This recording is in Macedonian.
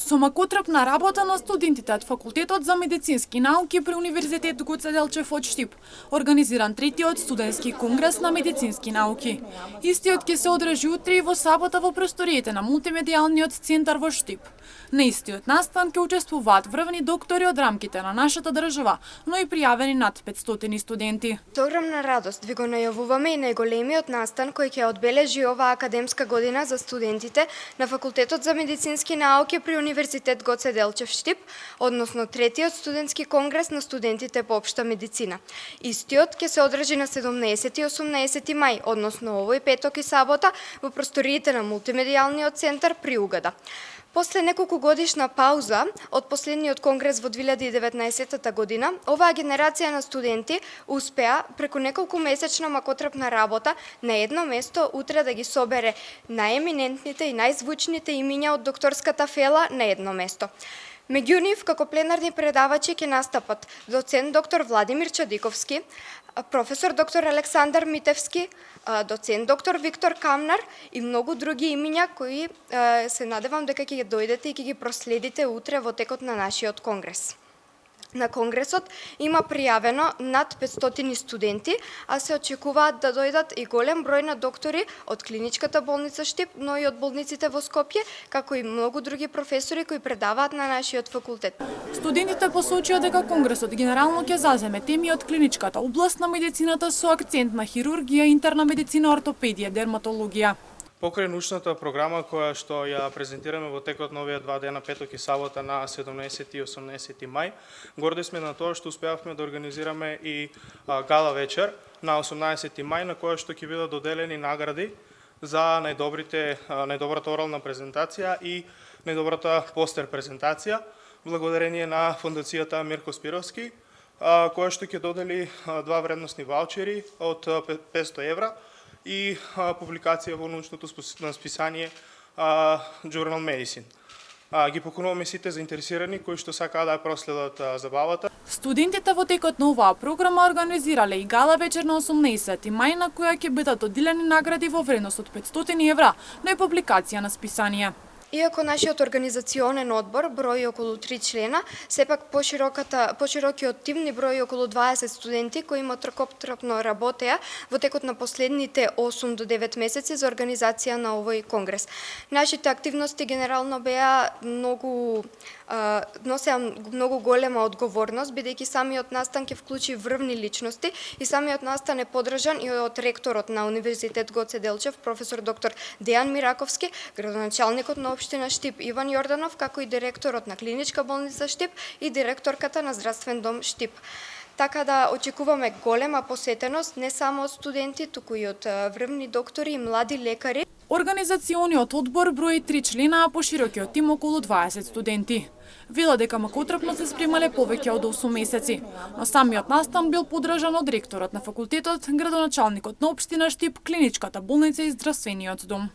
Со макотрпна работа на студентите од Факултетот за медицински науки при Универзитет Гоце Делчев од Штип, организиран третиот студентски конгрес на медицински науки. Истиот ќе се одржи утре и во сабота во просториите на мултимедијалниот центар во Штип. На истиот настан ќе учествуваат врвни доктори од рамките на нашата држава, но и пријавени над 500 студенти. Со огромна радост ви го најавуваме и најголемиот настан кој ќе одбележи оваа академска година за студентите на Факултетот за медицински науки при Универзитет Гоце Делчев Штип, односно третиот студентски конгрес на студентите по општа медицина. Истиот ќе се одржи на 17 и 18 мај, односно овој петок и сабота во просториите на мултимедијалниот центар при Угада. После неколку годишна пауза од последниот конгрес во 2019 година, оваа генерација на студенти успеа преку неколку месечна макотрпна работа на едно место утре да ги собере најеминентните и најзвучните имиња од докторската фела на едно место. Меѓу нив, како пленарни предавачи ќе настапат доцент доктор Владимир Чадиковски, професор доктор Александар Митевски, доцент доктор Виктор Камнар и многу други имиња кои се надевам дека ќе дојдете и ќе ги проследите утре во текот на нашиот конгрес. На конгресот има пријавено над 500 студенти, а се очекуваат да дојдат и голем број на доктори од клиничката болница Штип, но и од болниците во Скопје, како и многу други професори кои предаваат на нашиот факултет. Студентите посочија дека конгресот генерално ќе заземе теми од клиничката област на медицината со акцент на хирургија, интерна медицина, ортопедија, дерматологија. Покрај научната програма која што ја презентираме во текот на овие два дена, петок и сабота на 17 и 18 мај, горди сме на тоа што успеавме да организираме и гала вечер на 18 мај, на која што ќе бидат доделени награди за најдобрата орална презентација и најдобрата постер презентација, благодарение на фондацијата Мирко Спировски, која што ќе додели два вредносни ваучери од 500 евра и публикација во научното списание Journal Medicine. Ги покануваме сите заинтересирани кои што сакаат да ја проследат забавата. Студентите во текот на оваа програма организирале и гала вечер на 18 мај на која ќе бидат доделени награди во вредност од 500 евра, но и публикација на списание. Иако нашиот организационен одбор брои околу 3 члена, сепак поширокиот тим ни брои околу 20 студенти кои макотрпно работеа во текот на последните 8 до 9 месеци за организација на овој конгрес. Нашите активности генерално беа носеа многу голема одговорност, бидејќи самиот настан ќе вклучи врвни личности и самиот настан е подржан и од ректорот на Универзитет Гоце Делчев, професор доктор Дејан Мираковски, градоначалникот на општина Штип Иван Јорданов, како и директорот на клиничка болница Штип и директорката на здравствен дом Штип. Така да очекуваме голема посетеност не само од студенти, туку и од врвни доктори и млади лекари. Организациониот одбор брои 3 члена, а поширокиот тим околу 20 студенти. Вела дека макотрпно се спремале повеќе од 8 месеци, но самиот настан бил подржан од ректорот на факултетот, градоначалникот на општина Штип, клиничката болница и здравствениот дом.